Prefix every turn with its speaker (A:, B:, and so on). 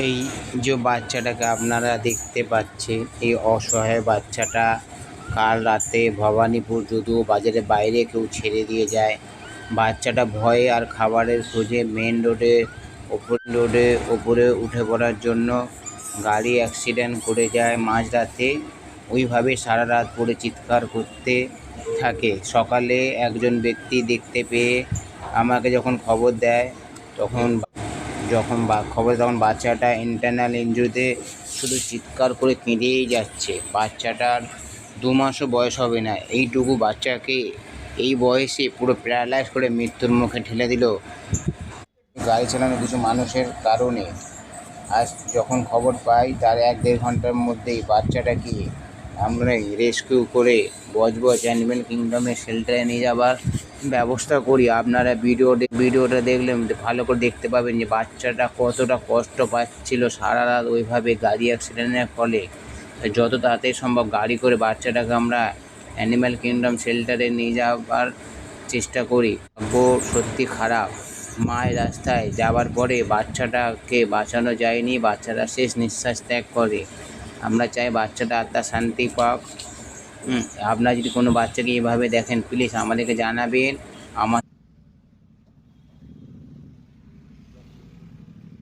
A: এই যে বাচ্চাটাকে আপনারা দেখতে পাচ্ছেন, এই অসহায় বাচ্চাটা কাল রাতে ভবানীপুর যদুও বাজারের বাইরে কেউ ছেড়ে দিয়ে যায়। বাচ্চাটা ভয়ে আর খাবারের খোঁজে মেন ওপরে উঠে পড়ার জন্য গাড়ি অ্যাক্সিডেন্ট করে যায় মাঝরাতে। ওইভাবে সারা রাত পড়ে চিৎকার করতে থাকে। সকালে একজন ব্যক্তি দেখতে পেয়ে আমাকে যখন খবর দেয়, তখন তখন বাচ্চাটা ইন্টারনাল ইনজুরিতে শুধু চিৎকার করে কেঁদেই যাচ্ছে। বাচ্চাটার 2 মাসও বয়স হবে না। এইটুকু বাচ্চাকে এই বয়সে পুরো প্যারালাইজ করে মৃত্যুর মুখে ঠেলে দিল গাড়ি চালানো কিছু মানুষের কারণে। আজ যখন খবর পাই তার 1-1.5 ঘন্টার মধ্যেই বাচ্চাটাকে আমরা রেস্কিউ করে বজবজ অ্যানিম্যাল কিংডমের শেল্টারে নিয়ে যাবার ব্যবস্থা করি। আপনারা ভিডিওটা দেখলে ভালো করে দেখতে পাবেন যে বাচ্চাটা কতটা কষ্ট পাচ্ছিল সারা রাত ওইভাবে গাড়ি অ্যাক্সিডেন্টের ফলে। যত তাড়াতাড়ি সম্ভব গাড়ি করে বাচ্চাটাকে আমরা অ্যানিম্যাল কিংডম শেল্টারে নিয়ে যাবার চেষ্টা করি। ভাগ্য সত্যি খারাপ, মায়ের রাস্তায় যাবার পরে বাচ্চাটাকে বাঁচানো যায়নি। বাচ্চাটা শেষ নিঃশ্বাস ত্যাগ করে। আমরা চাই বাচ্চাটা আত্মার শান্তি পাক। আপনারা যদি কোনো বাচ্চাকে এভাবে দেখেন, প্লিজ আমাদেরকে জানাবেন।